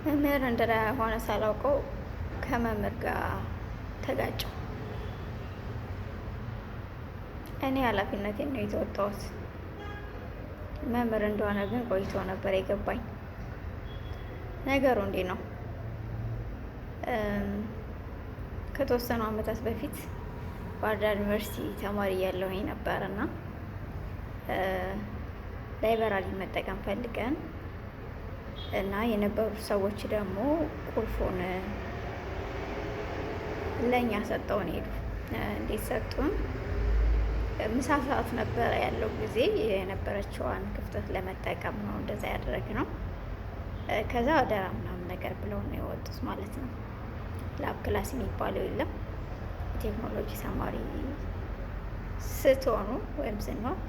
መምህር እንደሆነ ሳላውቀው ከመምህር ጋር ተጋጨው። እኔ ኃላፊነቴን ነው የተወጣሁት። መምህር እንደሆነ ግን ቆይቶ ነበር የገባኝ። ነገሩ እንዲህ ነው። ከተወሰኑ ዓመታት በፊት ባህር ዳር ዩኒቨርሲቲ ተማሪ እያለሁኝ ነበርና ላይብረሪ መጠቀም ፈልገን እና የነበሩ ሰዎች ደግሞ ቁልፉን ለእኛ ሰጠውን ሄዱ። እንዴት ሰጡን? ምሳ ሰዓት ነበረ ያለው ጊዜ የነበረችዋን ክፍተት ለመጠቀም ነው እንደዛ ያደረግነው። ከዛ አደራ ምናምን ነገር ብለው ነው የወጡት ማለት ነው። ላብ ክላስ የሚባለው የለም። ቴክኖሎጂ ተማሪ ስትሆኑ ወይም ስንሆን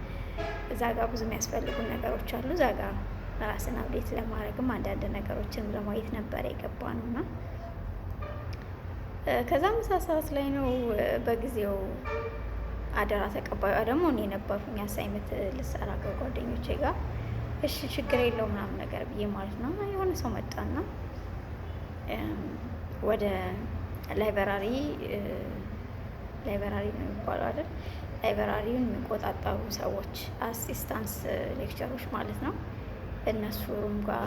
እዛ ጋር ብዙ የሚያስፈልጉ ነገሮች አሉ። እዛ ጋር ራስን አብዴት ለማድረግም አንዳንድ ነገሮችን ለማየት ነበር የገባ ነው እና ከዛ ምሳ ሰዓት ላይ ነው በጊዜው አደራ ተቀባዩ ደግሞ እኔ ነበርኩኝ። አሳይመንት ልሰራ ከጓደኞቼ ጋር እሺ ችግር የለው ምናምን ነገር ብዬ ማለት ነው። የሆነ ሰው መጣና ወደ ላይብረሪ ነው የሚባለው አይደል? ላይብረሪውን የሚቆጣጠሩ ሰዎች አሲስታንስ ሌክቸሮች ማለት ነው። እነሱ ሩም ጋር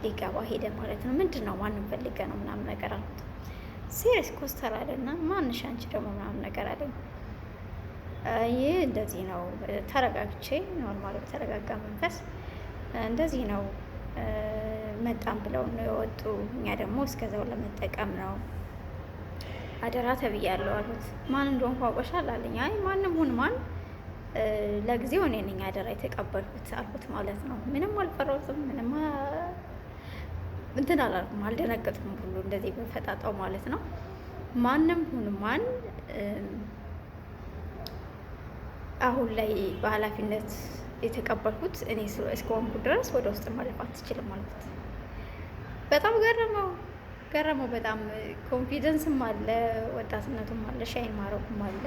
ሊገባ ሄደ ማለት ነው። ምንድን ነው ማንም ፈልገ ነው ምናምን ነገር አሉት። ሲሪየስ ኮስተር አለና ማንሽ አንቺ ደግሞ ምናምን ነገር አለኝ። ይህ እንደዚህ ነው ተረጋግቼ ኖርማል በተረጋጋ መንፈስ እንደዚህ ነው መጣም ብለው ነው የወጡ። እኛ ደግሞ እስከዛው ለመጠቀም ነው አደራ ተብያለሁ አሉት። ማን እንደሆንኩ አውቀሻል አለኝ። አይ ማንም ሁን ማን ለጊዜው እኔ ነኝ አደራ የተቀበልኩት አልኩት ማለት ነው። ምንም አልፈራሁትም፣ ምንም እንትን አላልኩም፣ አልደነገጥኩም ሁሉ እንደዚህ በፈጣጣው ማለት ነው። ማንም ሁን ማን አሁን ላይ በኃላፊነት የተቀበልኩት እኔ እስከሆንኩ ድረስ ወደ ውስጥ ማለፍ አትችልም አልኩት። በጣም ገረመው። በጣም ኮንፊደንስም አለ፣ ወጣትነቱም አለ፣ ሻይን ማረጉም አለ።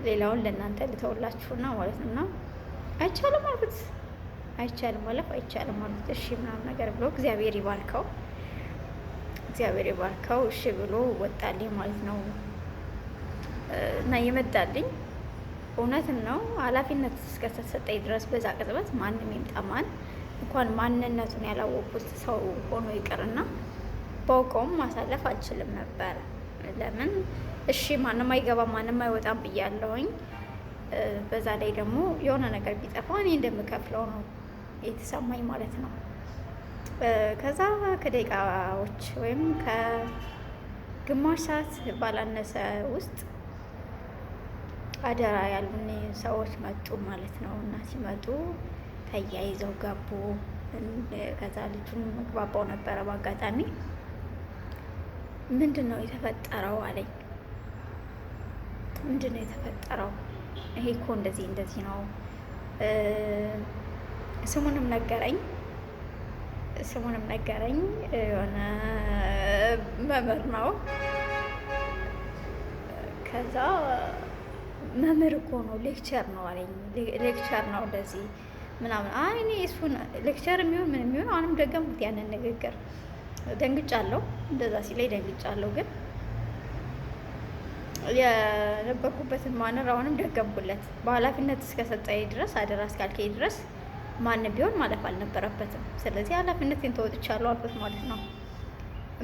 ሌላውን ለእናንተ ልተውላችሁና ማለት ነው። እና አይቻልም አልኩት። አይቻልም ማለፍ አይቻልም ማለት እሺ ምናምን ነገር ብሎ እግዚአብሔር ይባርከው እሺ ብሎ ወጣልኝ ማለት ነው። እና የመጣልኝ እውነትም ነው። ኃላፊነት እስከተሰጠኝ ድረስ በዛ ቅጽበት ማንም ይምጣ ማን እንኳን ማንነቱን ያላወቁት ሰው ሆኖ ይቅርና በውቀውም ማሳለፍ አልችልም ነበር። ለምን እሺ ማንም አይገባም ማንም አይወጣም ብያለሁኝ። በዛ ላይ ደግሞ የሆነ ነገር ቢጠፋ እኔ እንደምከፍለው ነው የተሰማኝ ማለት ነው። ከዛ ከደቂቃዎች ወይም ከግማሽ ሰዓት ባላነሰ ውስጥ አደራ ያሉን ሰዎች መጡ ማለት ነው። እና ሲመጡ ተያይዘው ገቡ። ከዛ ልጁን መግባባው ነበረ በአጋጣሚ። ምንድን ነው የተፈጠረው አለኝ። ምንድን ነው የተፈጠረው? ይሄ እኮ እንደዚህ ነው። ስሙንም ነገረኝ። የሆነ መምህር ነው። ከዛ መምህር እኮ ነው ሌክቸር ነው አለኝ። ሌክቸር ነው እንደዚህ ምናምን። አይ እኔ እሱን ሌክቸር የሚሆን ምን የሚሆን አሁንም ደገምኩት ያንን ንግግር። ደንግጫለሁ፣ እንደዛ ሲለኝ ደንግጫለሁ። ግን የነበርኩበትን ማነር አሁንም ደገምኩለት። በኃላፊነት እስከሰጠኝ ድረስ አደራ እስካልከኝ ድረስ ማንም ቢሆን ማለፍ አልነበረበትም። ስለዚህ ኃላፊነቴን ተወጥቻለሁ አልኩት ማለት ነው።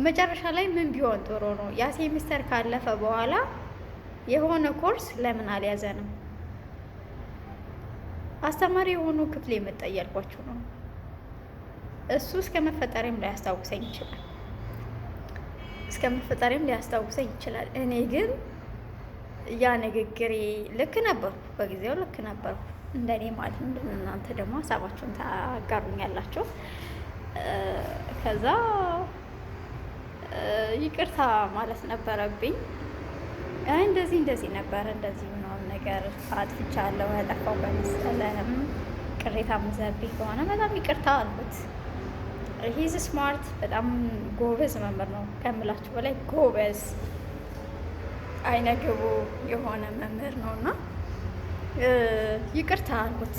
መጨረሻ ላይ ምን ቢሆን ጥሩ ነው? ያ ሴሚስተር ካለፈ በኋላ የሆነ ኮርስ ለምን አልያዘንም? አስተማሪ የሆኑ ክፍል የመጣ እያልኳችሁ ነው። እሱ እስከ መፈጠሬም ሊያስታውሰኝ ይችላል። እኔ ግን ያ ንግግሬ ልክ ነበርኩ፣ በጊዜው ልክ ነበርኩ እንደኔ ማለት ነው። እናንተ ደግሞ ሀሳባችሁን ታጋሩኛላችሁ። ከዛ ይቅርታ ማለት ነበረብኝ። እንደዚህ ነበረ እንደዚህ ምናምን ነገር አጥፍቻለሁ፣ ያጠፋው በመሰለህም ቅሬታ ምዘብኝ ከሆነ በጣም ይቅርታ አልኩት። ሂዝ ስማርት በጣም ጎበዝ መምህር ነው ከምላችሁ በላይ ጎበዝ አይነግቡ የሆነ መምህር ነው እና ይቅርታ አልኩት።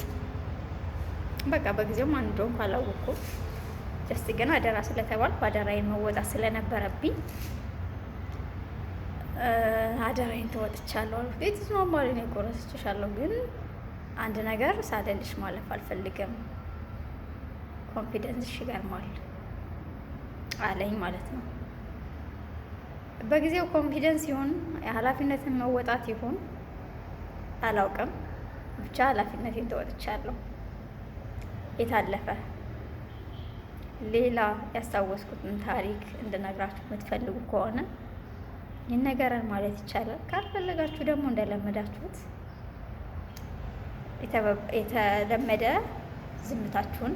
በቃ በጊዜው ማን እንደሆንኩ አላወኩም። ደስ ግን አደራ ስለተባልኩ አደራዬን መወጣት ስለነበረብኝ አደራዬን ተወጥቻለሁ አልኩት። የተስማማል ነው ቆረስችሻለሁ፣ ግን አንድ ነገር ሳልልሽ ማለፍ አልፈልግም። ኮንፊደንስሽ ይገርማል አለኝ ማለት ነው። በጊዜው ኮንፊደንስ ይሁን የኃላፊነትን መወጣት ይሁን አላውቅም፣ ብቻ ኃላፊነቴን ተወጥቻለሁ። የታለፈ ሌላ ያስታወስኩትን ታሪክ እንድነግራችሁ የምትፈልጉ ከሆነ ይነገራል ማለት ይቻላል። ካልፈለጋችሁ ደግሞ እንደለመዳችሁት የተለመደ ዝምታችሁን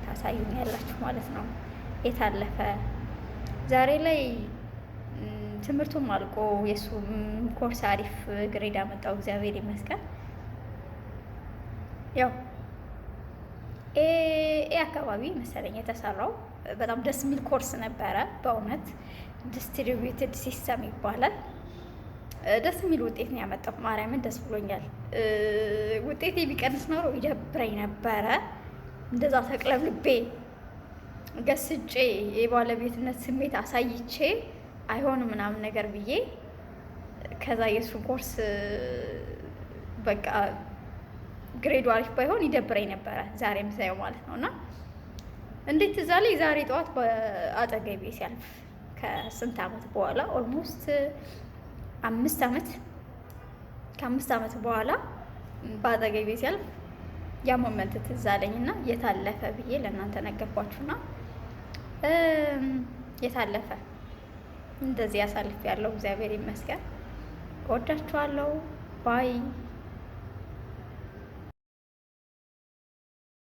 ታሳዩኛላችሁ ማለት ነው። የታለፈ ዛሬ ላይ ትምህርቱም አልቆ የእሱም ኮርስ አሪፍ ግሬድ አመጣው፣ እግዚአብሔር ይመስገን። ያው ኤ አካባቢ መሰለኝ የተሰራው በጣም ደስ የሚል ኮርስ ነበረ በእውነት ዲስትሪቢዩትድ ሲስተም ይባላል። ደስ የሚል ውጤት ነው ያመጣው። ማርያምን ደስ ብሎኛል። ውጤቴ ቢቀንስ ኖሮ ይደብረኝ ነበረ። እንደዛ ተቅለብልቤ ገስጬ የባለቤትነት ስሜት አሳይቼ አይሆንም ምናምን ነገር ብዬ ከዛ የእሱ ኮርስ በቃ ግሬዱ አሪፍ ባይሆን ይደብረኝ ነበረ። ዛሬ ምሳየው ማለት ነው። እና እንዴት እዛ ላይ ዛሬ ጠዋት በአጠገቤ ሲያልፍ ከስንት ዓመት በኋላ ኦልሞስት 5 ዓመት ከ5 ዓመት በኋላ በአጠገቤ ሲያልፍ ያ ሞመንት ትዝ አለኝ እና የታለፈ ብዬ ለእናንተ ነገርኳችሁና የታለፈ እንደዚህ ያሳልፍ ያለው እግዚአብሔር ይመስገን። እወዳችኋለሁ። ባይ